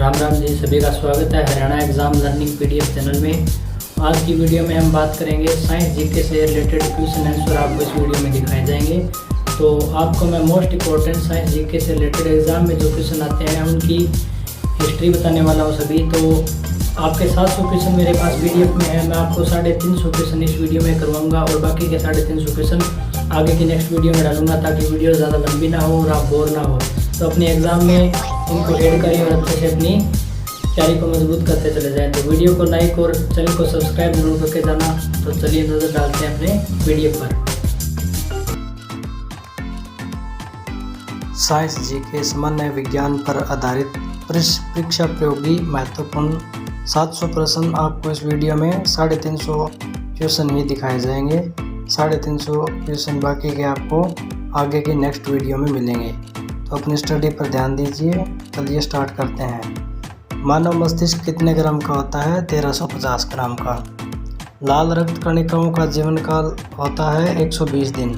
राम राम जी, सभी का स्वागत है Haryana exam learning PDF channel में। आज की वीडियो में हम बात करेंगे साइंस जीके से रिलेटेड क्वेश्चन आंसर आपको इस वीडियो में दिखाए जाएंगे। तो आपको मैं मोस्ट इंपॉर्टेंट साइंस जीके से रिलेटेड एग्ज़ाम में जो क्वेश्चन आते हैं उनकी हिस्ट्री बताने वाला हूँ सभी। तो आपके 700 क्वेश्चन मेरे पास पीडीएफ में है, मैं आपको 350 क्वेश्चन इस वीडियो में करवाऊँगा और बाकी के 350 क्वेश्चन आगे की नेक्स्ट वीडियो में डालूंगा ताकि वीडियो ज़्यादा लंबी ना हो और आप बोर ना हो। तो अपने एग्ज़ाम में इनको ऐड करें और अच्छे से अपनी तैयारी को मजबूत करते चले जाएं। तो वीडियो को लाइक और चैनल को सब्सक्राइब जरूर करके जाना। तो चलिए नज़र डालते हैं अपने वीडियो पर। साइंस जीके सामान्य विज्ञान पर आधारित परीक्षा प्रयोगी महत्वपूर्ण 700 प्रश्न आपको इस वीडियो में 350 क्वेश्चन ही दिखाए जाएंगे। 350 क्वेश्चन बाकी के आपको आगे के नेक्स्ट वीडियो में मिलेंगे। तो अपनी स्टडी पर ध्यान दीजिए। चलिए स्टार्ट करते हैं। मानव मस्तिष्क कितने ग्राम का होता है? 1350 ग्राम का। लाल रक्त कणिकाओं का जीवन काल होता है 120 दिन।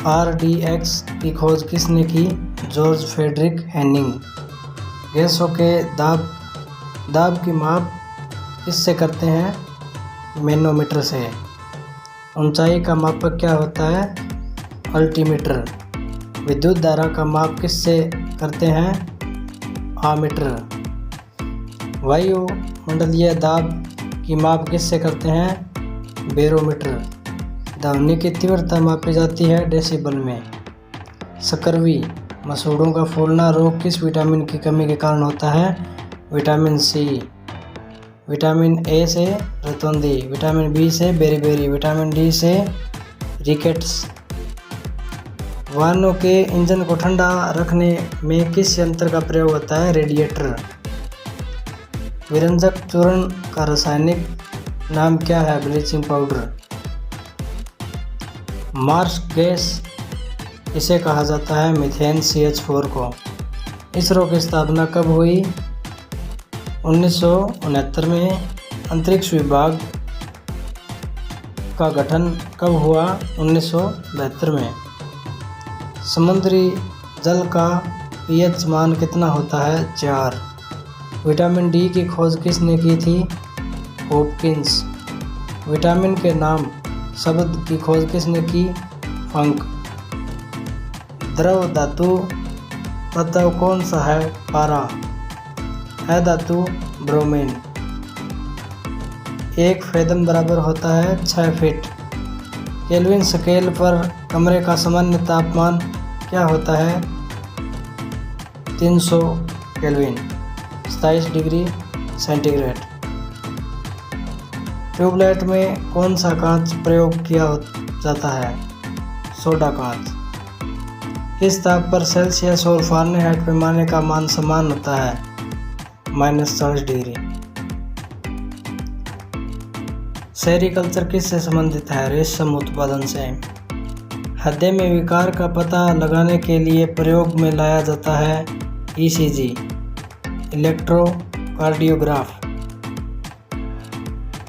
RDX की खोज किसने की? George Frederick Hanning. गैसों के दाब की माप किससे करते हैं? मैनोमीटर से। ऊंचाई का मापक क्या होता है? अल्टीमीटर। विद्युत धारा का माप किससे करते हैं? आमीटर। वायुमंडलीय दाब की माप किससे करते हैं? बैरोमीटर। ध्वनि की तीव्रता मापी जाती है डेसिबल में। स्कर्वी मसूड़ों का फूलना रोग किस विटामिन की कमी के कारण होता है? Vitamin C. विटामिन ए से रतौंधी, विटामिन बी से बेरीबेरी, विटामिन डी से रिकेट्स। वाहनों के इंजन को ठंडा रखने में किस यंत्र का प्रयोग होता है? रेडिएटर। विरंजक चूर्ण का रासायनिक नाम क्या है? Bleaching powder. मार्स गैस इसे कहा जाता है? मीथेन CH4 को। इसरो की स्थापना कब हुई? 1969 में। अंतरिक्ष विभाग का गठन कब हुआ? 1972 में। समुद्री जल का pH मान कितना होता है? 4। विटामिन डी की खोज किसने की थी? हॉपकिंस। विटामिन के नाम शब्द की खोज किसने की? फंक। द्रव धातु तत्व कौन सा है? पारा। है धातु ब्रोमीन। 1 फेदम बराबर होता है 6 फीट। केल्विन स्केल पर कमरे का सामान्य तापमान क्या होता है? 300 केल्विन, 27 डिग्री सेंटीग्रेड। ट्यूबलाइट में कौन सा कांच प्रयोग किया जाता है? सोडा कांच। किस ताप पर सेल्सियस और फ़ारेनहाइट पैमाने का मान समान होता है? -40 डिग्री। सेरीकल्चर किससे संबंधित है? रेशम उत्पादन से। हृदय में विकार का पता लगाने के लिए प्रयोग में लाया जाता है? ECG, electrocardiograph.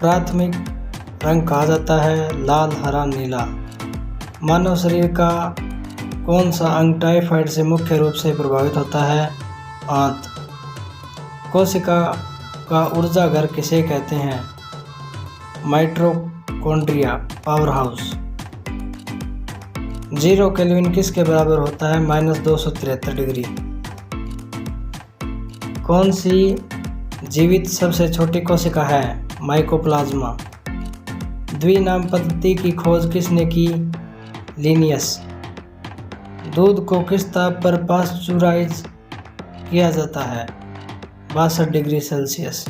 प्राथमिक रंग कहा जाता है? लाल, हरा, नीला। मानव शरीर का कौन सा अंग टाइफाइड से मुख्य रूप से प्रभावित होता है? आंत। कोशिका का ऊर्जा घर किसे कहते हैं? Mitochondria, power house. 0 केल्विन किसके बराबर होता है? -273 डिग्री। कौन सी जीवित सबसे छोटी कोशिका है? माइकोप्लाज्मा। द्विनाम पद्धति की खोज किसने की? लिनियस। दूध को किस ताप पर पास्चुराइज किया जाता है? 62 डिग्री सेल्सियस।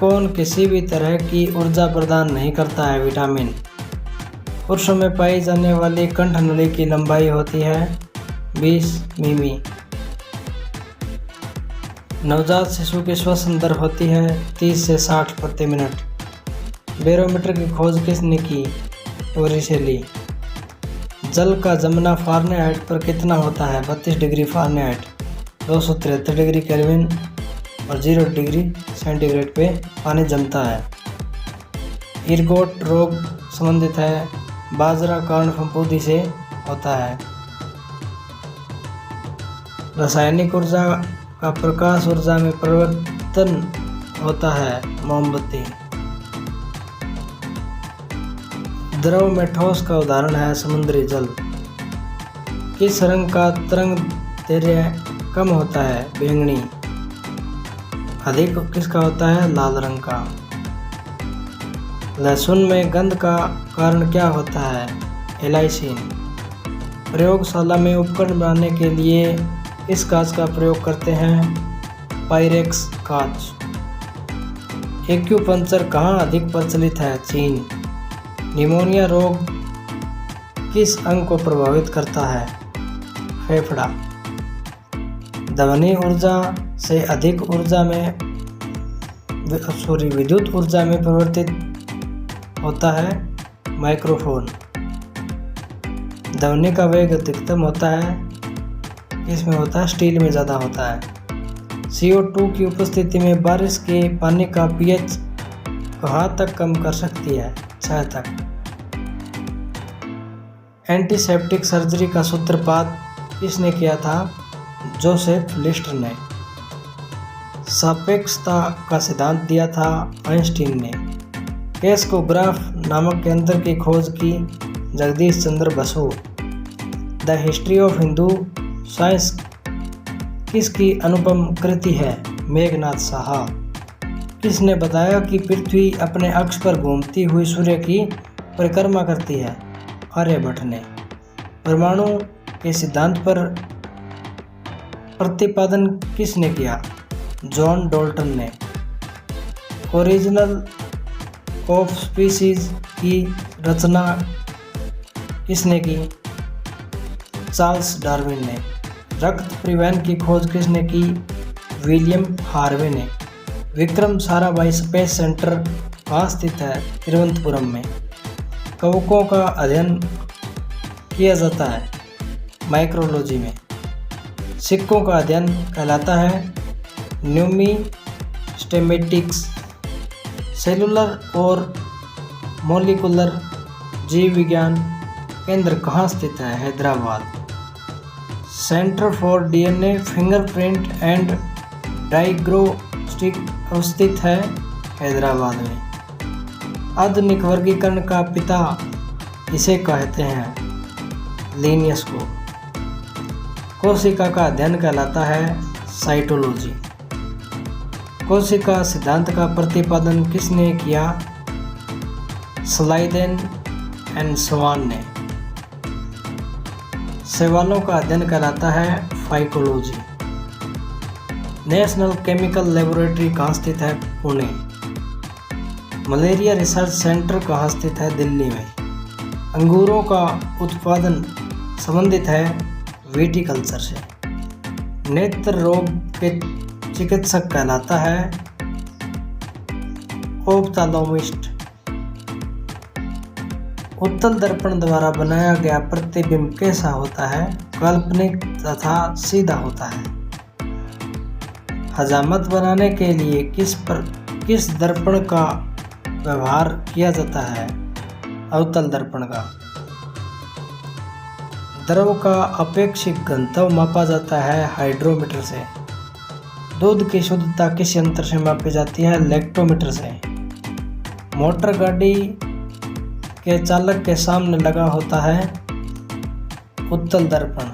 कौन किसी भी तरह की ऊर्जा प्रदान नहीं करता है? विटामिन। पुरुषों में पाई जाने वाली कंठ नली की लंबाई होती है 20 मिमी। नवजात शिशु की श्वसन दर होती है 30 से 60 प्रति मिनट। बैरोमीटर की खोज किसने की? टोरिसेली। जल का जमना फ़ारेनहाइट पर कितना होता है? 32 डिग्री फ़ारेनहाइट, 273 डिग्री केल्विन और 0 डिग्री सेंटीग्रेड पे पानी जमता है। इरगोट रोग संबंधित है? बाजरा कर्ण फफूंदी से होता है। रासायनिक ऊर्जा का प्रकाश ऊर्जा में परिवर्तन होता है? मोमबत्ती। द्रव में ठोस का उदाहरण है समुद्री जल। किस रंग का तरंग दैर्घ्य कम होता है? बैंगनी। अधिक किसका होता है? लाल रंग का। लहसुन में गंध का कारण क्या होता है? एलाइसिन। प्रयोगशाला में उपकरण बनाने के लिए इस कांच का प्रयोग करते हैं? पायरेक्स कांच। एक्यूपंक्चर कहाँ अधिक प्रचलित है? चीन। निमोनिया रोग किस अंग को प्रभावित करता है? फेफड़ा। ध्वनि ऊर्जा से अधिक विद्युत ऊर्जा में परिवर्तित होता है? माइक्रोफोन। ध्वनि का वेग अधिकतम होता है? इसमें होता है? स्टील में ज़्यादा होता है। CO2 की उपस्थिति में बारिश के पानी का pH कहाँ तक कम कर सकती है? 6 तक। एंटीसेप्टिक सर्जरी का सूत्रपात किसने किया था? जोसेफ लिस्टर ने। सापेक्षता का सिद्धांत दिया था? आइंस्टीन ने। केस्कोग्राफ नामक यंत्र की खोज की? Jagadish Chandra Basu. The history of Hindu science किसकी अनुपम कृति है? मेघनाथ साहा। किसने बताया कि पृथ्वी अपने अक्ष पर घूमती हुई सूर्य की परिक्रमा करती है? आर्यभट्ट ने। परमाणु के सिद्धांत पर प्रतिपादन किसने किया? जॉन डाल्टन ने। ओरिजिन ऑफ स्पीसीज की रचना किसने की? चार्ल्स डार्विन ने। रक्त परिवहन की खोज किसने की? विलियम हार्वे ने। विक्रम साराभाई स्पेस सेंटर कहाँ स्थित है? तिरुवनंतपुरम में। कवकों का अध्ययन किया जाता है? माइक्रोलॉजी में। सिक्कों का अध्ययन कहलाता है? न्यूमिस्टेमेटिक्स। सेलुलर और मॉलिक्यूलर जीव विज्ञान केंद्र कहाँ स्थित है? Hyderabad. Centre for DNA fingerprint and diagnostic अवस्थित है? हैदराबाद में। आधुनिक वर्गीकरण का पिता इसे कहते हैं? लिनियस को। कोशिका का अध्ययन कहलाता है? साइटोलॉजी। कोशिका सिद्धांत का प्रतिपादन किसने किया? स्लाइडेन एंड स्वान ने। शैवालों का अध्ययन कहलाता है? फाइकोलॉजी। नेशनल केमिकल लेबोरेटरी कहाँ स्थित है? पुणे। मलेरिया रिसर्च सेंटर कहाँ स्थित है? दिल्ली में। अंगूरों का उत्पादन संबंधित है? विटिकल्चर से। नेत्र रोग के चिकित्सक कहलाता है? ऑप्थाल्मोसिस्ट। उत्तल दर्पण द्वारा बनाया गया प्रतिबिंब कैसा होता है? काल्पनिक तथा सीधा होता है। हजामत बनाने के लिए किस दर्पण का व्यवहार किया जाता है? अवतल दर्पण का। द्रव का अपेक्षित घनत्व मापा जाता है? हाइड्रोमीटर से। दूध की शुद्धता किस यंत्र से मापी जाती है? लैक्टोमीटर से। मोटर गाड़ी के चालक के सामने लगा होता है? उत्तल दर्पण।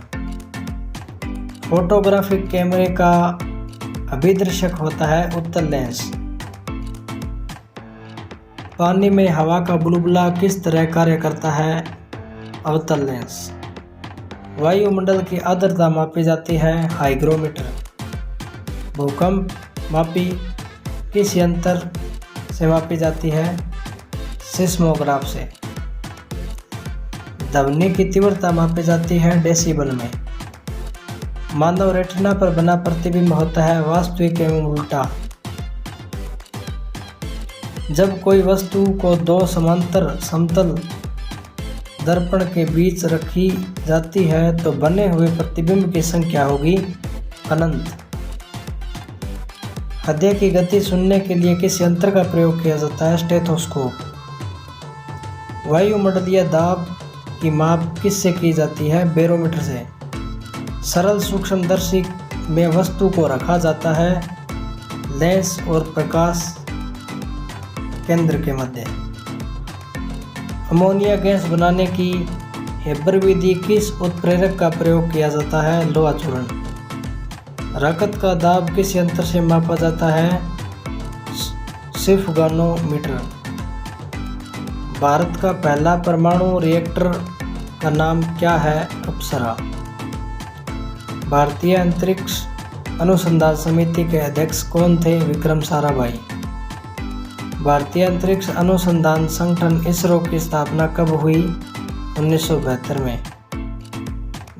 फोटोग्राफिक कैमरे का अभिदर्शक होता है? उत्तल लेंस। पानी में हवा का बुलबुला किस तरह कार्य करता है? अवतल लेंस। वायुमंडल की आर्द्रता मापी जाती है? हाइग्रोमीटर। भूकंप मापी किस यंत्र से मापी जाती है? सिस्मोग्राफ से। ध्वनि की तीव्रता मापी जाती है? डेसिबल में। मानव रेटिना पर बना प्रतिबिंब होता है? वास्तविक एवं उल्टा। जब कोई वस्तु को दो समांतर समतल दर्पण के बीच रखी जाती है तो बने हुए प्रतिबिंब की संख्या होगी अनंत। हृदय की गति सुनने के लिए किस यंत्र का प्रयोग किया जाता है? स्टेथोस्कोप। वायुमंडलीय दाब की माप किससे की जाती है? बैरोमीटर से। सरल सूक्ष्मदर्शी में वस्तु को रखा जाता है लेंस और प्रकाश केंद्र के मध्य। अमोनिया गैस बनाने की हेबर विधि किस उत्प्रेरक का प्रयोग किया जाता है? लोहा चूर्ण। रक्त का दाब किस यंत्र से मापा जाता है? स्फिग्नोमीटर। भारत का पहला परमाणु रिएक्टर का नाम क्या है? अप्सरा। भारतीय अंतरिक्ष अनुसंधान समिति के अध्यक्ष कौन थे? विक्रम साराभाई। भारतीय अंतरिक्ष अनुसंधान संगठन इसरो की स्थापना कब हुई? 1972 में।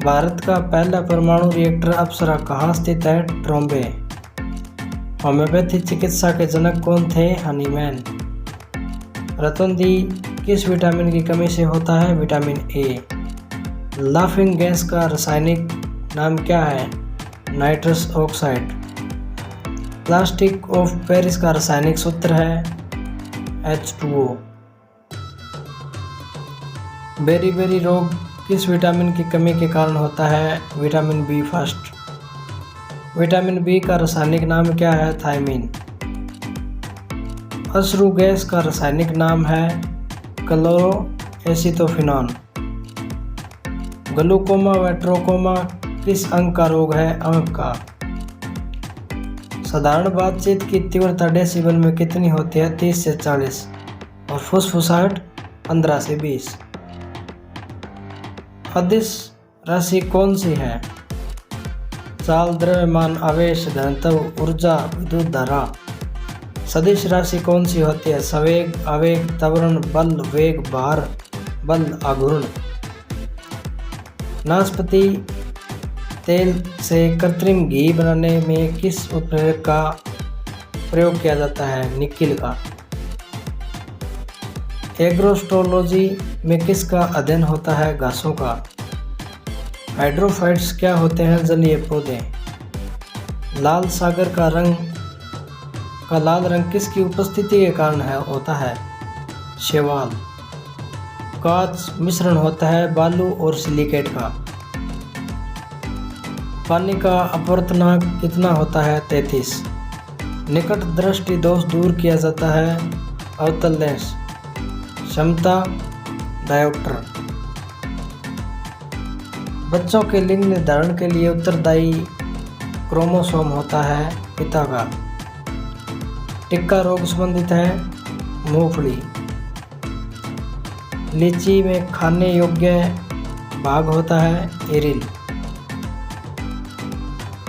भारत का पहला परमाणु रिएक्टर अप्सरा कहाँ स्थित है? ट्रोम्बे। होम्योपैथी चिकित्सा के जनक कौन थे? हनीमैन। रतौंधी किस विटामिन की कमी से होता है? Vitamin A. लाफिंग गैस का रासायनिक नाम क्या है? Nitrous oxide. Plastic of Paris का रासायनिक सूत्र है H2O। बेरी रोग किस विटामिन की कमी के कारण होता है? Vitamin B first. Vitamin B का रासायनिक नाम क्या है? थायमीन। अश्रु गैस का रासायनिक नाम है क्लोरोएसिटोफिनॉन। ग्लूकोमा व ट्रोकोमा किस अंग का रोग है? आंख का। साधारण बातचीत की तीव्रता डेसिबल में कितनी होती है? 30 से 40 और फुसफुसाहट 15 से 20। अदिश राशि कौन सी है? चाल, द्रव्यमान, आवेश, घनत्व, ऊर्जा, विद्युत धारा। सदिश राशि कौन सी होती है? संवेग, आवेग, त्वरण, बल, वेग, भार, बल, आघूर्ण। नाशपाती तेल से कृत्रिम घी बनाने में किस उत्प्रेरक का प्रयोग किया जाता है? निकिल का। एग्रोस्टोलॉजी में किसका अध्ययन होता है? घासों का। हाइड्रोफाइट्स क्या होते हैं? जलीय पौधे। लाल सागर का लाल रंग किसकी उपस्थिति के कारण होता है? शैवाल। कांच मिश्रण होता है बालू और सिलिकेट का। पानी का अपवर्तनांक कितना होता है? 33। निकट दृष्टि दोष दूर किया जाता है अवतल लेंस। क्षमता डायोप्टर। बच्चों के लिंग निर्धारण के लिए उत्तरदायी क्रोमोसोम होता है पिता का। टिक्का रोग संबंधित है मूंगफली। लीची में खाने योग्य भाग होता है एरिल।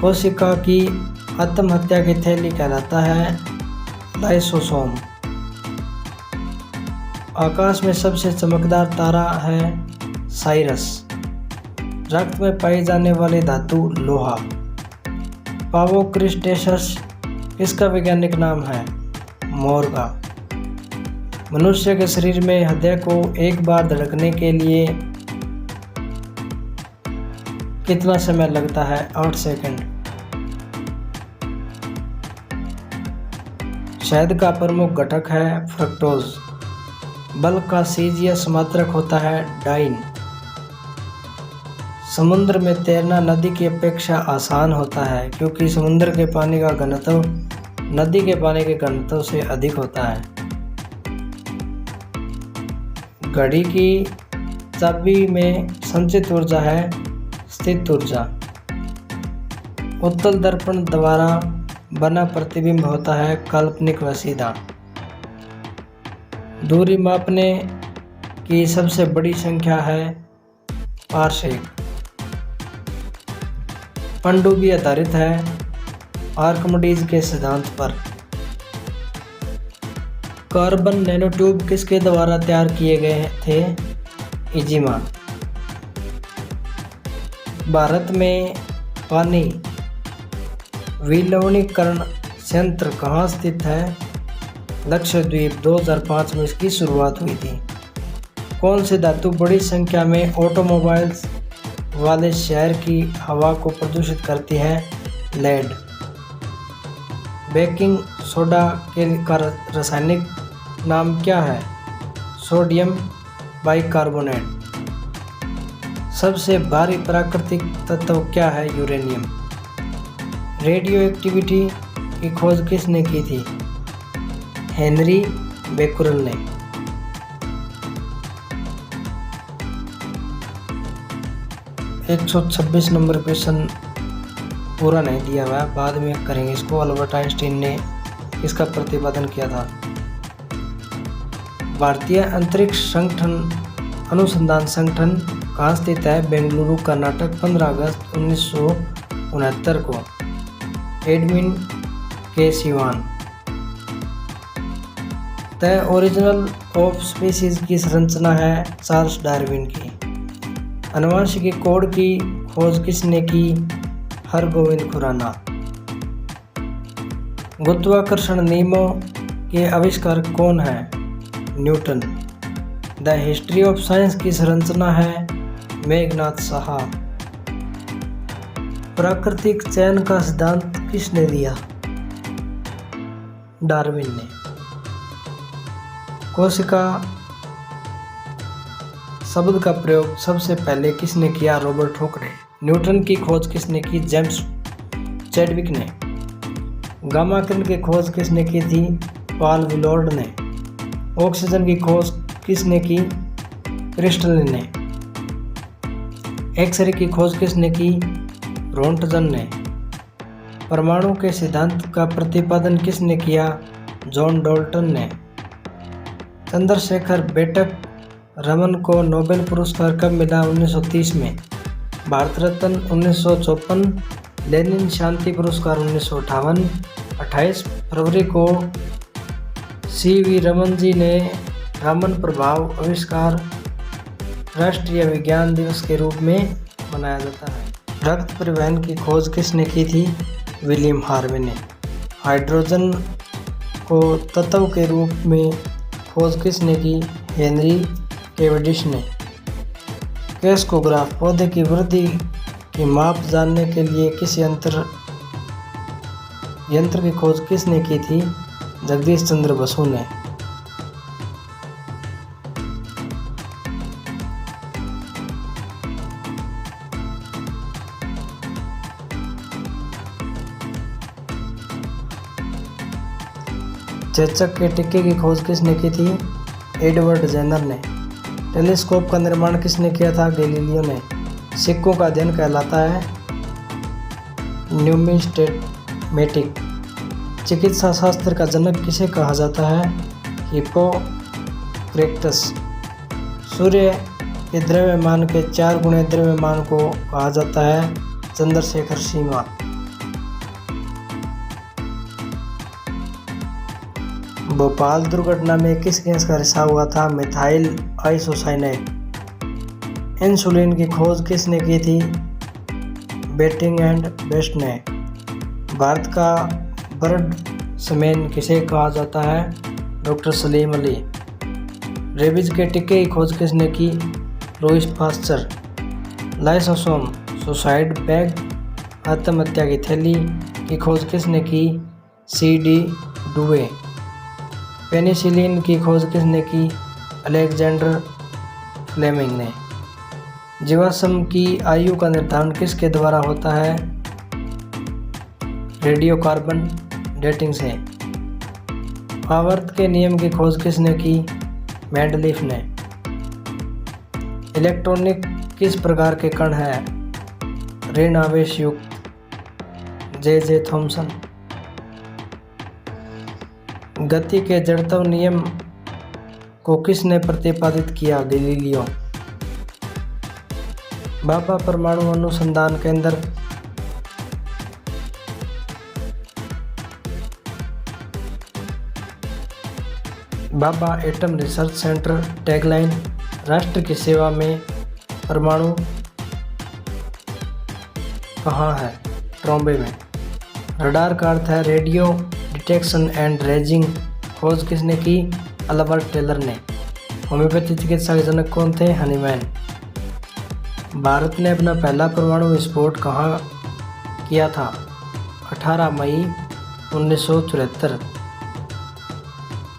कोशिका की आत्महत्या की थैली कहलाता है लाइसोसोम। आकाश में सबसे चमकदार तारा है साइरस। रक्त में पाई जाने वाली धातु लोहा। पावोक्रिस्टेसस किसका वैज्ञानिक नाम है? मोर का। मनुष्य के शरीर में हृदय को एक बार धड़कने के लिए कितना समय लगता है? 8 सेकंड। शहद का प्रमुख घटक है फ्रक्टोज। बल का सीजियस मात्रक होता है डाइन। समुद्र में तैरना नदी की अपेक्षा आसान होता है क्योंकि समुद्र के पानी का घनत्व नदी के पानी के घनत्व से अधिक होता है। घड़ी की चाबी में संचित ऊर्जा है स्थित ऊर्जा। उत्तल दर्पण द्वारा बना प्रतिबिंब होता है काल्पनिक व सीधा। दूरी मापने की सबसे बड़ी संख्या है पारसेक। पनडुब्बी आधारित है आर्किमिडीज के सिद्धांत पर। कार्बन नैनोट्यूब किसके द्वारा तैयार किए गए थे? इजिमा। भारत में पानी विलवणीकरण संयंत्र कहाँ स्थित है? लक्षद्वीप। 2005 में इसकी शुरुआत हुई थी। कौन सी धातु बड़ी संख्या में ऑटोमोबाइल्स वाले शहर की हवा को प्रदूषित करती है? लेड। बेकिंग सोडा का रासायनिक नाम क्या है? Sodium bicarbonate. सबसे भारी प्राकृतिक तत्व क्या है? यूरेनियम। रेडियो एक्टिविटी की खोज किसने की थी? हेनरी बेकुरल ने। एक 126 नंबर क्वेश्चन पूरा नहीं दिया हुआ, बाद में करेंगे इसको। अल्बर्ट आइंस्टीन ने इसका प्रतिपादन किया था। भारतीय अंतरिक्ष संगठन अनुसंधान संगठन कहाँ स्थित है? बेंगलुरु, कर्नाटक। 15 अगस्त 1969 को। एडमिन के Siwan. The original of species की संरचना है चार्ल्स डार्विन की। आनुवंशिकी कोड की खोज किसने की? हरगोविंद खुराना। गुरुत्वाकर्षण नियमों के आविष्कारक कौन है? Newton. The history of science की संरचना है मेघनाथ साहा। प्राकृतिक चयन का सिद्धांत किसने दिया? डार्विन ने। कोशिका शब्द का प्रयोग सबसे पहले किसने किया? रॉबर्ट हुक ने। न्यूटन की खोज किसने की? जेम्स चैडविक ने। गामा किरण की खोज किसने की थी? पॉल विलोर्ड ने। ऑक्सीजन की खोज किसने की? क्रिस्टल ने। एक्सरे की खोज किसने की? रोंटगन ने। परमाणु के सिद्धांत का प्रतिपादन किसने किया? जॉन डाल्टन ने। चंद्रशेखर बेटक रमन को नोबेल पुरस्कार कब मिला? 1930 में। भारत रत्न 1954, लेनिन शांति पुरस्कार 1958। 28 फरवरी को सी.वी. रमन जी ने रामन प्रभाव आविष्कार राष्ट्रीय विज्ञान दिवस के रूप में मनाया जाता है। रक्त परिवहन की खोज किसने की थी? विलियम हार्वे ने। हाइड्रोजन को तत्व के रूप में खोज किसने की? हेनरी कैवेंडिश ने। कैस्कोग्राफ पौधे की वृद्धि की माप जानने के लिए किस यंत्र की खोज किसने की थी? जगदीश चंद्र बसु ने। चेचक के टिक्के की खोज किसने की थी? एडवर्ड जेनर ने। टेलीस्कोप का निर्माण किसने किया था? गैलीलियो ने। सिक्कों का अध्ययन कहलाता है न्यूमिस्मेटिक। चिकित्सा शास्त्र का जनक किसे कहा जाता है? हिप्पोक्रेटस। सूर्य के द्रव्यमान के 4 गुणे द्रव्यमान को कहा जाता है चंद्रशेखर सीमा। भोपाल दुर्घटना में किस गैस का रिसाव हुआ था? Methyl isocyanate. इंसुलिन की खोज किसने की थी? बेटिंग एंड बेस्ट ने। भारत का बर्ड समेन किसे कहा जाता है? डॉक्टर सलीम अली। रेबीज के टीके की खोज किसने की? Lewis pasture. Lysosome suicide bag आत्महत्या की थैली की खोज किसने की? C.D. डुवे। पेनिसिलिन की खोज किसने की? अलेक्जेंडर फ्लेमिंग ने। जीवाश्म की आयु का निर्धारण किसके द्वारा होता है? रेडियोकार्बन डेटिंग से। आवर्त के नियम की खोज किसने की? मेंडलीफ ने। इलेक्ट्रॉनिक किस प्रकार के कण है? ऋण आवेश युक्त। J.J. थॉमसन। गति के जड़त्व नियम को किसने प्रतिपादित किया? गैलीलियो। भाभा परमाणु अनुसंधान केंद्र Bhabha atom research centre. Tagline राष्ट्र की सेवा में परमाणु कहाँ है? ट्रॉम्बे में। रडार का अर्थ है रेडियो डिटेक्शन एंड रेजिंग। खोज किसने की? अल्बर्ट टेलर ने। होम्योपैथी चिकित्सा के जनक कौन थे? हनीमैन। भारत ने अपना पहला परमाणु विस्फोट कहाँ किया था? 18 मई 1974।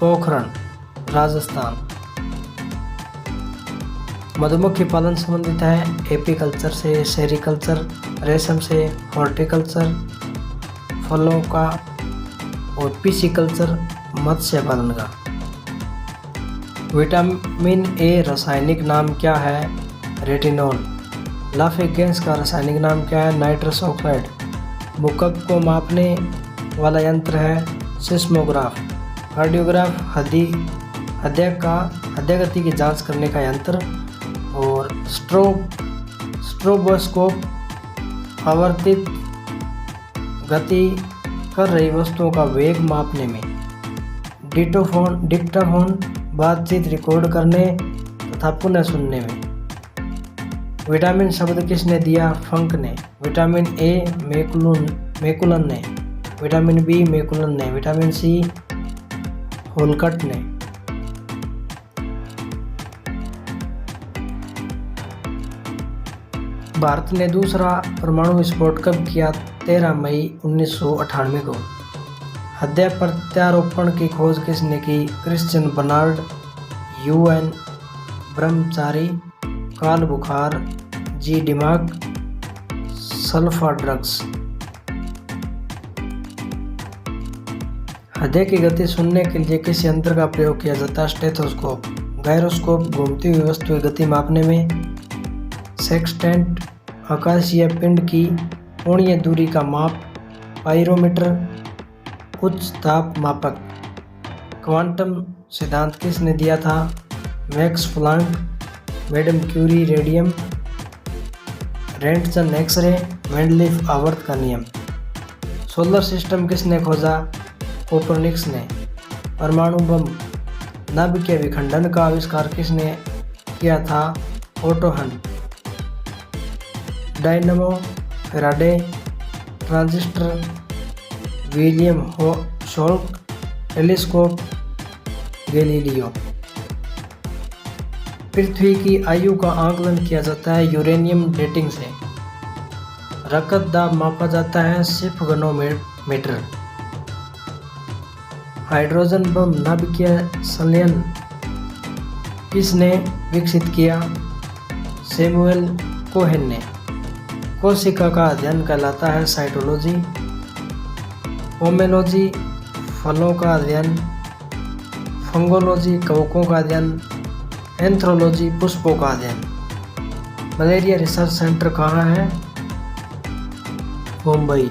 पोखरण, राजस्थान। मधुमक्खी पालन संबंधित है एपीकल्चर से, सेरिकल्चर, रेशम से, हॉर्टिकल्चर, फलों का और पिसिकल्चर मत्स्य पालन का। विटामिन ए रासायनिक नाम क्या है? रेटिनॉल। लाफिक गैस का रासायनिक नाम क्या है? Nitrous oxide. भूकंप को मापने वाला यंत्र है सिस्मोग्राफ। कार्डियोग्राफ हृदय गति की जांच करने का यंत्र। और स्ट्रोबोस्कोप आवर्तित गति कर रही वस्तुओं का वेग मापने में। डिक्टाफोन बातचीत रिकॉर्ड करने तथा पुनः सुनने में। विटामिन शब्द किसने दिया? फंक ने। विटामिन ए मैकुलन ने। विटामिन बी मैकुलन ने। विटामिन सी होलकट ने। भारत ने दूसरा परमाणु विस्फोट कब किया? 13 मई 1998 को। हृदय प्रत्यारोपण की खोज किसने की? Christian Bernard. UN ब्रह्मचारी। काल बुखार। जी दिमाग। Sulfa drugs. हृदय की गति सुनने के लिए किस यंत्र का प्रयोग किया जाता है? स्टेथोस्कोप। गायरोस्कोप घूमती हुई वस्तु की गति मापने में। सेक्सटेंट आकाशीय पिंड की कोणीय दूरी का माप। पाइरोमीटर उच्च ताप मापक। क्वांटम सिद्धांत किसने दिया था? Max Planck. Madam Curie. Radium. Roentgen X ray. Mendeleev आवर्त का नियम। सोलर सिस्टम किसने खोजा? कोपरनिकस ने। परमाणु बम नाभिकीय विखंडन का आविष्कार किसने किया था? Otto Hahn. Dynamo Faraday. Transistor William शॉल्क। Telescope Galileo. पृथ्वी की आयु का आकलन किया जाता है यूरेनियम डेटिंग से। रक्त दाब मापा जाता है सिर्फ गनोमीटर। हाइड्रोजन बम नाभिकीय संलयन किसने विकसित किया? सैमुअल कोहेन ने। कोशिका का अध्ययन कहलाता है साइटोलॉजी। पोमेलॉजी फलों का अध्ययन। फंगोलॉजी कवकों का अध्ययन। एंथ्रोलॉजी पुष्पों का अध्ययन। मलेरिया रिसर्च सेंटर कहाँ है? Mumbai.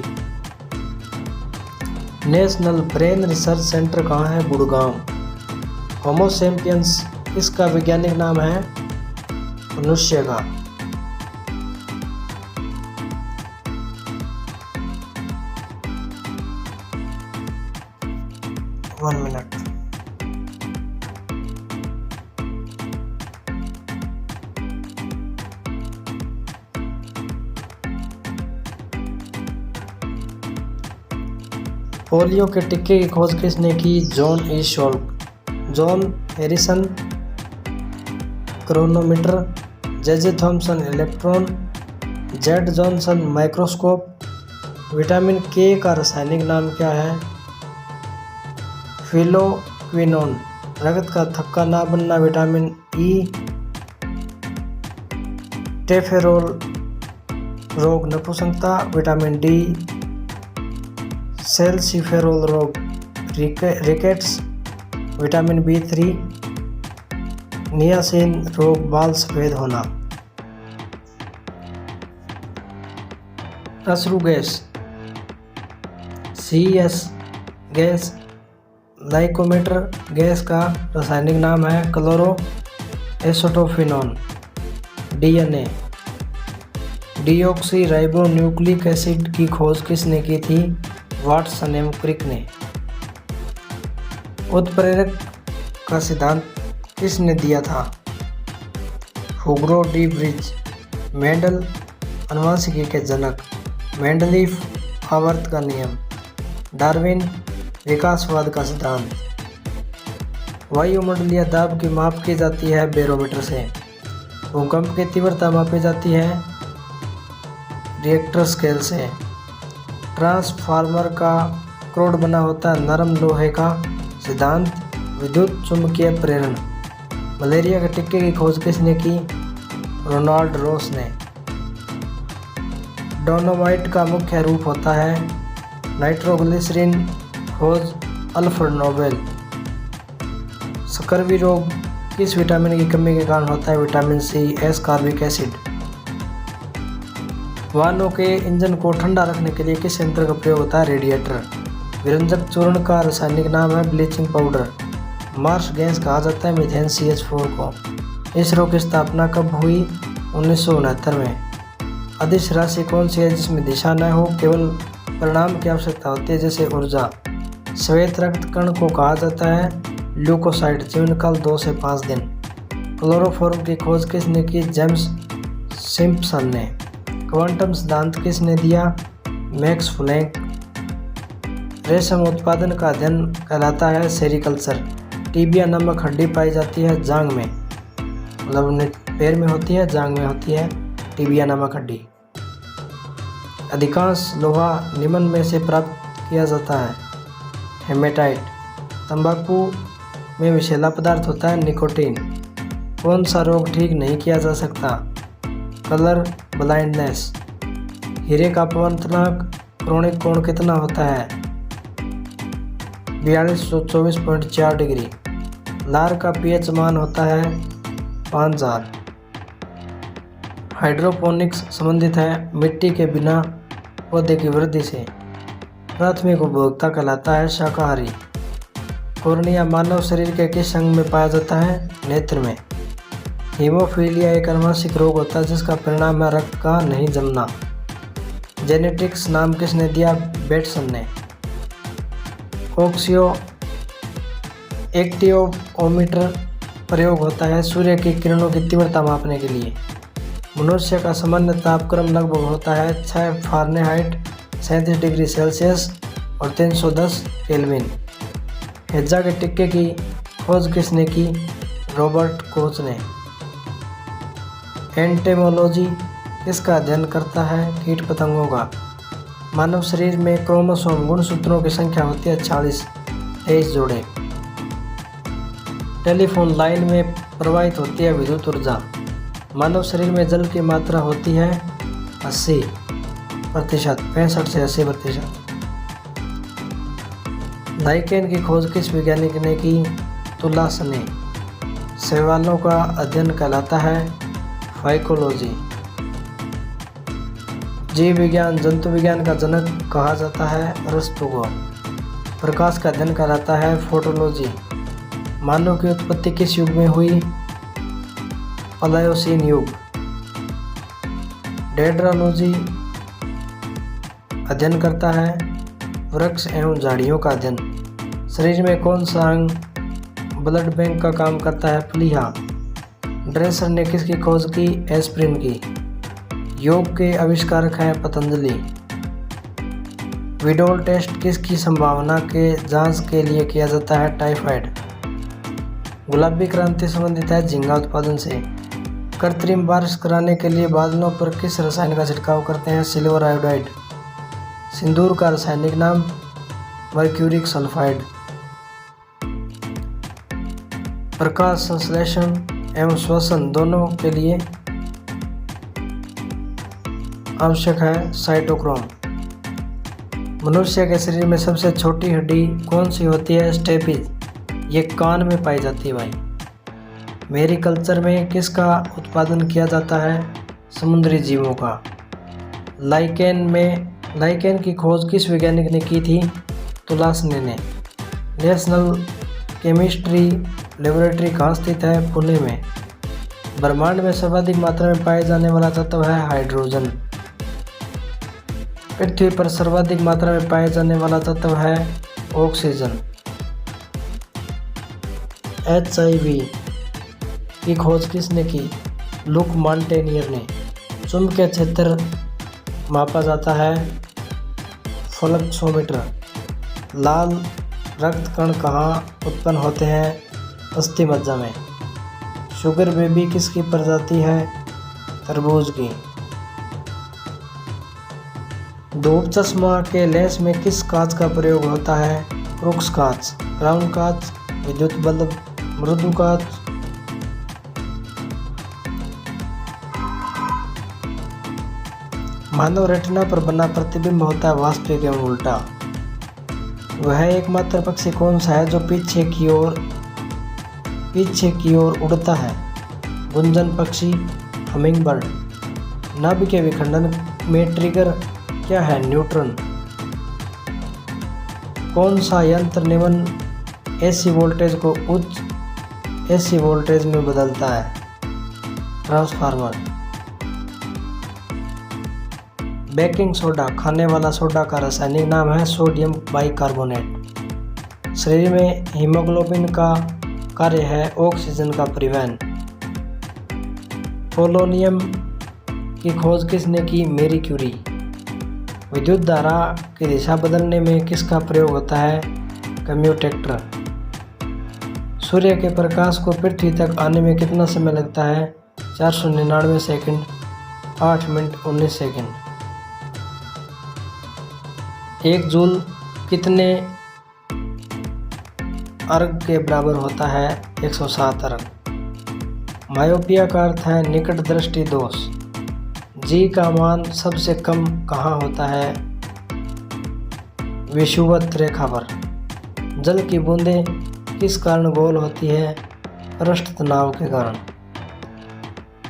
National brain research centre कहाँ है? गुड़गांव। होमो सैपियंस इसका वैज्ञानिक नाम है? मनुष्य का। One minute. पोलियो के टीके की खोज किसने की? John E Salk. John Harrison chronometer. J Thomson electron. Z Johnson microscope. Vitamin K का रासायनिक नाम क्या है? फिलोक्विनोन। रक्त का थक्का ना बनना विटामिन ई। टेफेरोल रोग नपुंसकता विटामिन डी। सेल्सीफेरोल रोग रिकेट्स विटामिन B3। नियासिन रोग बाल सफेद होना। अश्रु गैस CS गैस। लाइकोमेटर गैस का रासायनिक नाम है chloro acetophenone. DNA deoxy ribo nucleic acid की खोज किसने की थी? वाटसन एवं क्रिक ने। उत्प्रेरक का सिद्धांत किसने दिया था? हुगो डी ब्रिज। मेंडल अनुवांशिकी के जनक। मेंडलीफ आवर्त का नियम। डार्विन विकासवाद का सिद्धांत। वायुमंडलीय दाब की माप की जाती है बैरोमीटर से। भूकंप की तीव्रता मापी जाती है रिएक्टर स्केल से। ट्रांसफार्मर का क्रोड बना होता है नरम लोहे का। सिद्धांत विद्युत चुंबकीय प्रेरण। मलेरिया के टीके की खोज किसने की? रोनाल्ड रॉस ने। डोलोमाइट का मुख्य रूप होता है नाइट्रोग्लिसरीन खोज अल्फ्रेड नोबेल। स्कर्वी रोग किस विटामिन की कमी के कारण होता है? Vitamin C, ascorbic acid. वाहनों के इंजन को ठंडा रखने के लिए किस यंत्र का प्रयोग होता है? रेडिएटर। विरंजक चूर्ण का रासायनिक नाम है ब्लीचिंग पाउडर। मार्स गैस कहा जाता है मीथेन CH4 को। इसरो की स्थापना कब हुई? 1969 में। अदिश राशि कौन सी है जिसमें दिशा न हो, केवल परिणाम की आवश्यकता होती है, जैसे ऊर्जा? श्वेत रक्त कण को कहा जाता है ल्यूकोसाइट। जीवनकाल 2 से 5 दिन। क्लोरोफॉर्म की खोज किसने की? जेम्स सिम्पसन ने। क्वांटम सिद्धांत किसने दिया? Max Planck. रेशम उत्पादन का अध्ययन कहलाता है सेरिकल्चर। टीबिया नामक हड्डी पाई जाती है जांघ में, मतलब पैर में होती है, जांघ में होती है टीबिया नामक हड्डी। अधिकांश लोहा निम्न में से प्राप्त किया जाता है? हेमेटाइट। तंबाकू में विषैला पदार्थ होता है निकोटीन। कौन सा रोग ठीक नहीं किया जा सकता? Colour blindness. हीरे का अपवर्तनांक क्रोनिक कोण कितना होता है? 4224.4 डिग्री। लार का pH मान होता है 5000। हाइड्रोपोनिक्स संबंधित है मिट्टी के बिना पौधे की वृद्धि से। प्राथमिक उपभोक्ता कहलाता है शाकाहारी। कॉर्निया मानव शरीर के किस अंग में पाया जाता है? नेत्र में। हीमोफीलिया एक आनुवंशिक रोग होता है जिसका परिणाम है रक्त का नहीं जमना। जेनेटिक्स नाम किसने दिया? बेटसन ने। ऑक्सियो एक्टियोमीटर प्रयोग होता है सूर्य की किरणों की तीव्रता मापने के लिए। मनुष्य का सामान्य तापक्रम लगभग होता है 6 फ़ारेनहाइट 37 डिग्री सेल्सियस और 310 केल्विन। हेजा के टिक्के की खोज किसने की? रॉबर्ट कोच ने। एंटेमोलॉजी किसका अध्ययन करता है? कीट पतंगों का। मानव शरीर में क्रोमोसोम गुणसूत्रों की संख्या होती है 40, 23 जोड़े। टेलीफोन लाइन में प्रवाहित होती है विद्युत ऊर्जा। मानव शरीर में जल की मात्रा होती है 80%, 65 से 80%। लाइकेन की खोज किस वैज्ञानिक ने की? तुलास ने। शैवालों का अध्ययन कहलाता है फाइकोलॉजी। जीव विज्ञान जंतु विज्ञान का जनक कहा जाता है अरस्तु को। प्रकाश का अध्ययन कहलाता है फोटोलॉजी। मानव की उत्पत्ति किस युग में हुई? पलायोसीन युग। डेंड्रोलॉजी अध्ययन करता है वृक्ष एवं झाड़ियों का अध्ययन। शरीर में कौन सा अंग ब्लड बैंक का काम करता है? प्लीहा। ड्रेसर ने किसकी खोज की? एस्प्रिन की। योग के आविष्कारक हैं पतंजलि। विडोल टेस्ट किसकी संभावना के जांच के लिए किया जाता है? टाइफाइड। गुलाबी क्रांति संबंधित है झींगा उत्पादन से। कृत्रिम बारिश कराने के लिए बादलों पर किस रसायन का छिड़काव करते हैं? Silver iodide. सिंदूर का रासायनिक नाम? Mercuric sulphide. प्रकाश संश्लेषण एवं श्वसन दोनों के लिए आवश्यक है साइटोक्रोम। मनुष्य के शरीर में सबसे छोटी हड्डी कौन सी होती है? स्टेपिज। ये कान में पाई जाती है भाई। मेरिकल्चर में किसका उत्पादन किया जाता है? समुद्री जीवों का। लाइकेन की खोज किस वैज्ञानिक ने की थी? तुलासने ने। नेशनल केमिस्ट्री लेबोरेटरी कहाँ स्थित है? पुणे में। ब्रह्मांड में सर्वाधिक मात्रा में पाए जाने वाला तत्व है हाइड्रोजन। पृथ्वी पर सर्वाधिक मात्रा में पाए जाने वाला तत्व है ऑक्सीजन। HIV की खोज किसने की? लुक मॉन्टेनियर ने। चुंबकीय क्षेत्र मापा जाता है फ्लक्सोमीटर। लाल रक्त कण कहाँ उत्पन्न होते हैं? अस्थि मज्जा में। शुगर बेबी किसकी प्रजाति है? तरबूज की। धूप चश्मा के लेंस में किस कांच का प्रयोग होता है? क्रूक्स कांच, क्राउन कांच, विद्युत बल्ब, मृदु कांच। मानव रेटिना पर बना प्रतिबिंब होता है वास्तविक एवं उल्टा। वह एकमात्र पक्षी कौन सा है जो पीछे की ओर उड़ता है? गुंजन पक्षी, हमिंग बर्ड। नाभिकीय विखंडन में ट्रिगर क्या है? न्यूट्रॉन। कौन सा यंत्र निम्न एसी वोल्टेज को उच्च एसी वोल्टेज में बदलता है? ट्रांसफार्मर। बेकिंग सोडा खाने वाला सोडा का रासायनिक नाम है सोडियम बाइकार्बोनेट। शरीर में हीमोग्लोबिन का कार्य है ऑक्सीजन का परिवहन। पोलोनियम की खोज किसने की? Marie Curie. विद्युत धारा की दिशा बदलने में किसका प्रयोग होता है? कम्यूटेटर। सूर्य के प्रकाश को पृथ्वी तक आने में कितना समय लगता है? 499 सेकंड, 8 मिनट 19 सेकंड। 1 जूल कितने अर्ग के बराबर होता है? 107 अर्ग। मायोपिया का अर्थ है निकट दृष्टि दोष। जी का मान सबसे कम कहाँ होता है? विषुवत रेखा पर। जल की बूंदें किस कारण गोल होती है? पृष्ठ तनाव के कारण।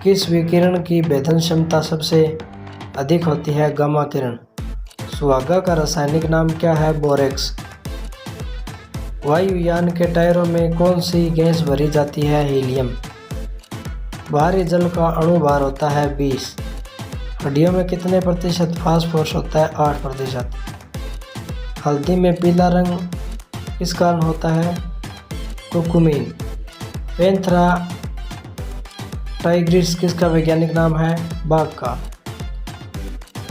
किस विकिरण की भेदन क्षमता सबसे अधिक होती है? गामा किरण। सुहागा का रासायनिक नाम क्या है? बोरेक्स। वायुयान के टायरों में कौन सी गैस भरी जाती है? हीलियम। भारी जल का अणु भार होता है 20। हड्डियों में कितने प्रतिशत फास्फोरस होता है? 8%। हल्दी में पीला रंग किस कारण होता है? कुर्कुमिन। पैंथेरा टाइग्रिस किसका वैज्ञानिक नाम है? बाघ का।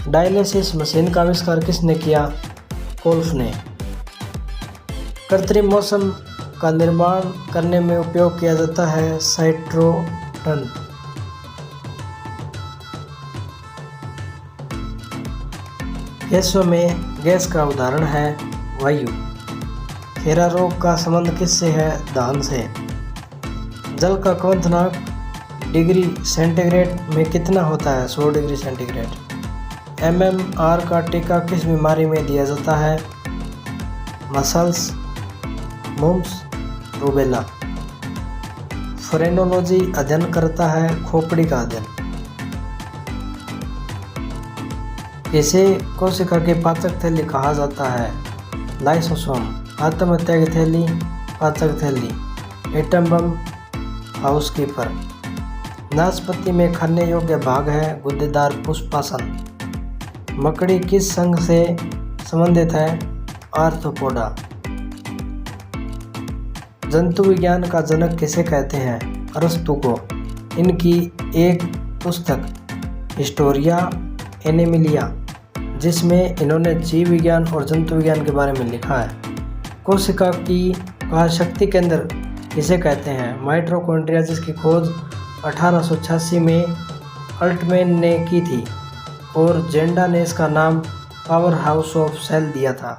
डायलिसिस मशीन का आविष्कार किसने किया? कोल्फ ने। कृत्रिम मौसम का निर्माण करने में उपयोग किया जाता है साइट्रोटन। गैसों में गैस का उदाहरण है वायु। खेरा रोग का संबंध किससे है? धान से। जल का क्वथनांक डिग्री सेंटीग्रेड में कितना होता है? 100 डिग्री सेंटीग्रेड। MMR का टीका किस बीमारी में दिया जाता है? Muscles, मुम्स, rubella. फ्रेनोलॉजी अध्ययन करता है खोपड़ी का अध्ययन। इसे कोशिका की पाचक थैली कहा जाता है? लाइसोसोम। आत्महत्या की थैली, पाचक थैली। Atom bomb, housekeeper. नाशपाती में खाने योग्य भाग है गुद्देदार पुष्पासन। मकड़ी किस संघ से संबंधित है? आर्थ्रोपोडा। जंतु विज्ञान का जनक किसे कहते हैं? अरस्तु को। इनकी एक पुस्तक हिस्टोरिया एनिमिलिया जिसमें इन्होंने जीव विज्ञान और जंतु विज्ञान के बारे में लिखा है। कोशिका का शक्ति केंद्र किसे कहते हैं? माइटोकॉन्ड्रिया, जिसकी खोज 1886 में अल्टमैन ने की थी और जेंडा ने इसका नाम पावर हाउस ऑफ सेल दिया था।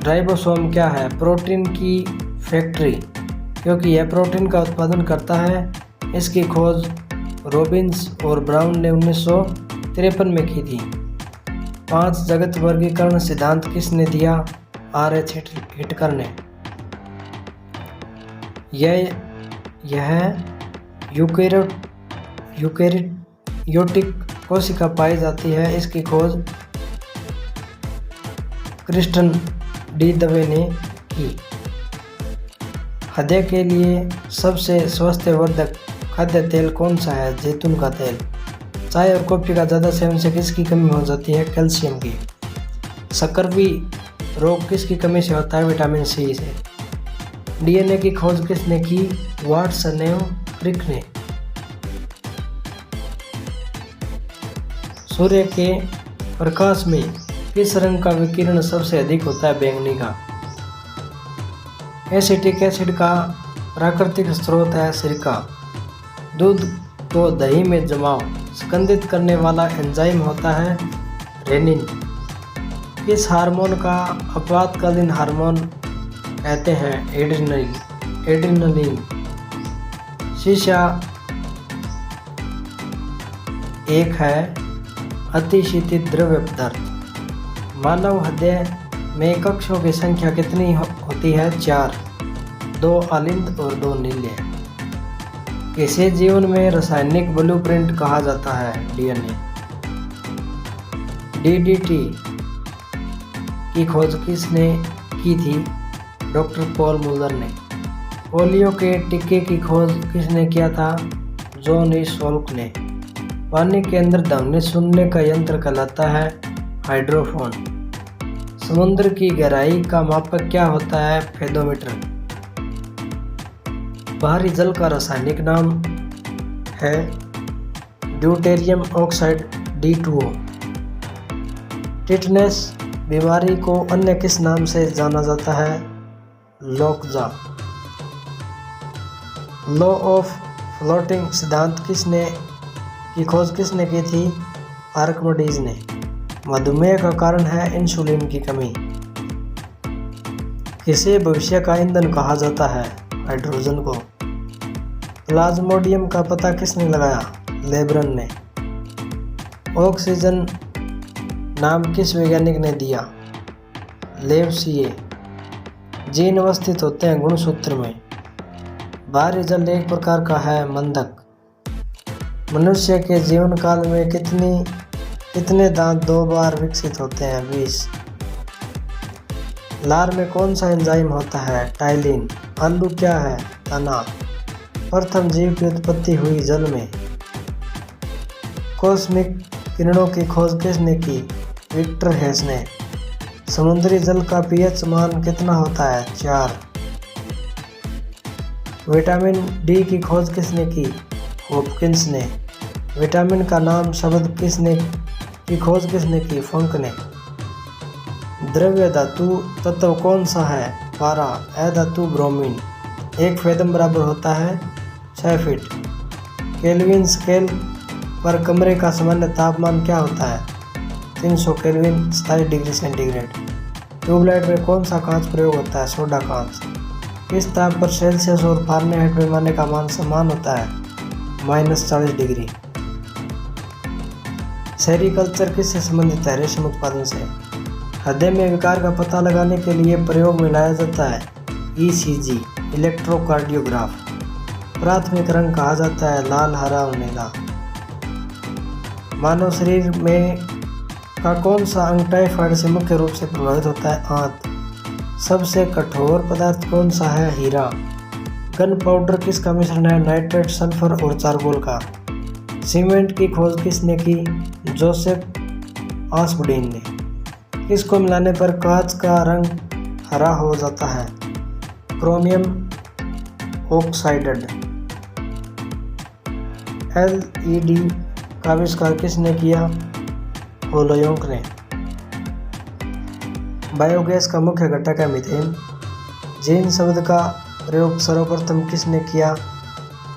राइबोसोम क्या है? प्रोटीन की फैक्ट्री, क्योंकि यह प्रोटीन का उत्पादन करता है। इसकी खोज रॉबिन्स और ब्राउन ने 1953 में की थी। 5 जगत वर्गीकरण सिद्धांत किसने दिया? R.H. हिटकर ने। यह यूकेरियोटिक कोशिका पाई जाती है। इसकी खोज क्रिस्टन डी दवे ने की। हृदय के लिए सबसे स्वास्थ्यवर्धक खाद्य तेल कौन सा है? जैतून का तेल। चाय और कॉफ़ी का ज़्यादा सेवन से किसकी कमी हो जाती है? कैल्शियम की। सकर्वी रोग किसकी कमी से होता है? विटामिन सी से। डीएनए की खोज किसने की? वाटसन एवं क्रिक ने। सूर्य के प्रकाश में किस रंग का विकिरण सबसे अधिक होता है? बैंगनी का। एसिटिक एसिड का प्राकृतिक स्रोत है सिरका। दूध को दही में जमाव स्कंदित करने वाला एंजाइम होता है रेनिन। इस हार्मोन का आपातकालीन हार्मोन कहते हैं एड्रेनलिन। शीशा एक है अतिशीतित द्रव्य पदार्थ। मानव हृदय में कक्षों की संख्या कितनी होती है? 4, 2 अलिंद और 2 नीले। किसे जीवन में रासायनिक ब्लूप्रिंट कहा जाता है? डीएनए। डीडीटी की खोज किसने की थी? डॉक्टर पॉल मुलर ने। पोलियो के टीके की खोज किसने किया था? जॉन ई सॉल्क ने। पानी के अंदर ध्वनि सुनने का यंत्र कहलाता है हाइड्रोफोन। समुद्र की गहराई का मापक क्या होता है? फेदोमीटर। बाहरी जल का रासायनिक नाम है ड्यूटेरियम ऑक्साइड D2O। टिटनेस बीमारी को अन्य किस नाम से जाना जाता है? लोकजा। लॉ ऑफ फ्लोटिंग सिद्धांत की खोज किसने की थी? आर्किमिडीज ने। मधुमेह का कारण है इंसुलिन की कमी। किसे भविष्य का ईंधन कहा जाता है? हाइड्रोजन को। प्लाज्मोडियम का पता किसने लगाया? लेब्रन ने। ऑक्सीजन नाम किस वैज्ञानिक ने दिया? लेवसिए। जीन अवस्थित होते हैं गुणसूत्र में। बाहरी जल एक प्रकार का है मंदक। मनुष्य के जीवन काल में कितने दांत 2 बार विकसित होते हैं? 20। लार में कौन सा एंजाइम होता है? टाइलिन। आलू क्या है? तना। प्रथम जीव की उत्पत्ति हुई जल में। कॉस्मिक किरणों की खोज किसने की? विक्टर हेस ने। समुद्री जल का पीएच मान कितना होता है? 4। विटामिन डी की खोज किसने की? हॉपकिंस ने। विटामिन का नाम शब्द की खोज किसने की? फंक ने। द्रव्य धातु तत्व कौन सा है? पारा। अधातु ब्रोमीन। 1 फेदम बराबर होता है 6 फीट। केल्विन स्केल पर कमरे का सामान्य तापमान क्या होता है? 300 केल्विन 27 डिग्री सेंटीग्रेड। ट्यूबलाइट में कौन सा कांच प्रयोग होता है? सोडा कांच। किस ताप पर सेल्सियस और फारेनहाइट पैमाने का मान समान होता है? -40 डिग्री। सेरीकल्चर किससे संबंधित है? रेशम उत्पादन से। हृदय में विकार का पता लगाने के लिए प्रयोग में लाया जाता है ECG, इलेक्ट्रोकार्डियोग्राफ। प्राथमिक रंग कहा जाता है लाल, हरा और नीला। मानव शरीर में का कौन सा अंग टाइफाइड से मुख्य रूप से प्रभावित होता है? आंत। सबसे कठोर पदार्थ कौन सा है? हीरा। गन पाउडर किसका मिश्रण है? नाइट्रेट, सल्फर और चारकोल का। सीमेंट की खोज किसने की? जोसेफ आस्पडीन ने। किसको मिलाने पर कांच का रंग हरा हो जाता है? Chromium oxide. LED का आविष्कार किसने किया? होलोयोंक ने। बायोगैस का मुख्य घटक है मीथेन। जीन शब्द का प्रयोग सर्वप्रथम किसने किया?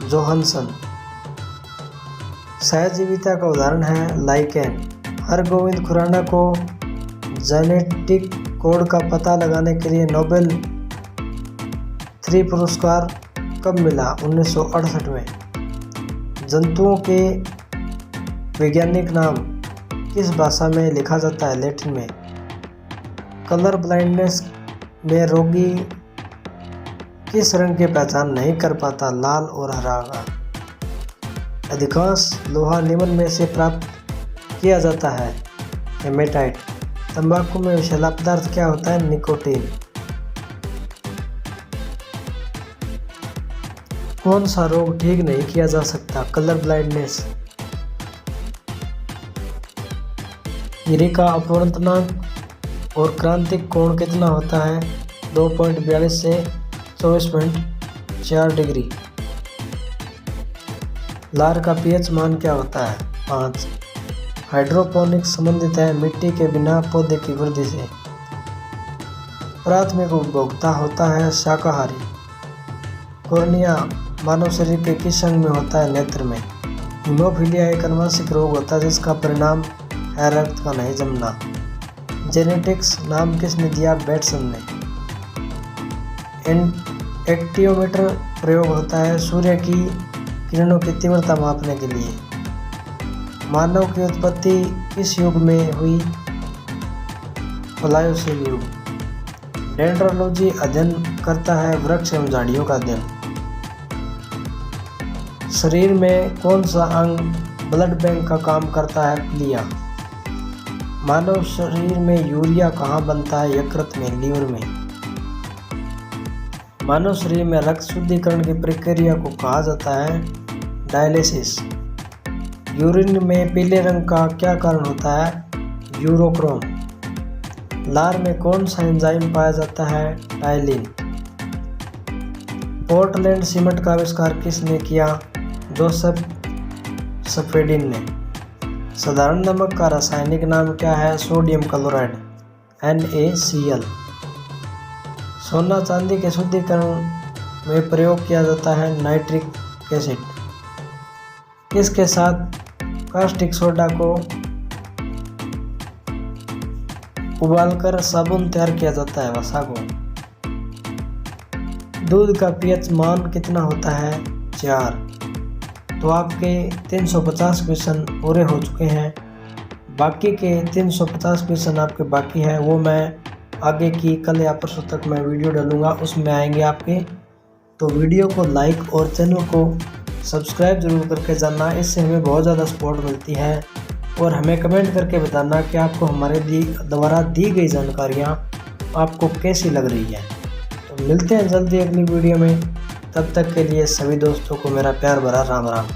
जोहानसन। सहजीविता का उदाहरण है लाइकेन। हरगोविंद खुराना को जेनेटिक कोड का पता लगाने के लिए नोबेल 3 पुरस्कार कब मिला? 1968 में। जंतुओं के वैज्ञानिक नाम किस भाषा में लिखा जाता है? लैटिन में। कलर ब्लाइंडनेस में रोगी किस रंग की पहचान नहीं कर पाता? लाल और हरा का। अधिकांश लोहा निम्न में से प्राप्त किया जाता है? हेमेटाइट। तंबाकू में विषैला पदार्थ क्या होता है? निकोटीन। कौन सा रोग ठीक नहीं किया जा सकता? Colour blindness. गिरी का अपवर्तनांक और क्रांतिक कोण कितना होता है? 2.42 से 24.4 डिग्री। लार का पीएच मान क्या होता है? 5। हाइड्रोपोनिक्स संबंधित है मिट्टी के बिना पौधे की वृद्धि से। प्राथमिक उपभोक्ता होता है शाकाहारी। कॉर्निया मानव शरीर के किस अंग में होता है? नेत्र में। हीमोफीलिया एक आनुवंशिक रोग होता है जिसका परिणाम है रक्त का नहीं जमना। जेनेटिक्स नाम किसने दिया? बेटसन ने। एक्टियोमीटर प्रयोग होता है सूर्य की किरणों की तीव्रता मापने के लिए। मानव की उत्पत्ति किस युग में हुई? फ्लायोसिल युग। डेंड्रोलॉजी अध्ययन करता है वृक्ष एवं झाड़ियों का अध्ययन। शरीर में कौन सा अंग ब्लड बैंक का काम करता है? प्लिया। मानव शरीर में यूरिया कहाँ बनता है? यकृत में, लीवर में। मानव शरीर में रक्त शुद्धिकरण की प्रक्रिया को कहा जाता है? डायलिसिस। यूरिन में पीले रंग का क्या कारण होता है? यूरोक्रोम। लार में कौन सा एंजाइम पाया जाता है? टाइलिन। पोर्टलैंड सीमेंट का आविष्कार किसने किया? जोसेफ सफेडिन ने। साधारण नमक का रासायनिक नाम क्या है? Sodium chloride, NaCl। सोना चांदी के शुद्धिकरण में प्रयोग किया जाता है? Nitric acid. किसके साथ कास्टिक सोडा को उबालकर साबुन तैयार किया जाता है? वसागो। दूध का pH मान कितना होता है? 4। तो आपके 350 क्वेश्चन पूरे हो चुके हैं। बाकी के 350 क्वेश्चन आपके बाकी हैं, वो मैं आगे की कल या परसों तक मैं वीडियो डालूंगा, उसमें आएंगे आपके। तो वीडियो को लाइक और चैनल को सब्सक्राइब जरूर करके जाना, इससे हमें बहुत ज़्यादा सपोर्ट मिलती है। और हमें कमेंट करके बताना कि आपको हमारे द्वारा दी गई जानकारियाँ आपको कैसी लग रही है। तो मिलते हैं जल्दी अगली वीडियो में, तब तक के लिए सभी दोस्तों को मेरा प्यार भरा राम राम।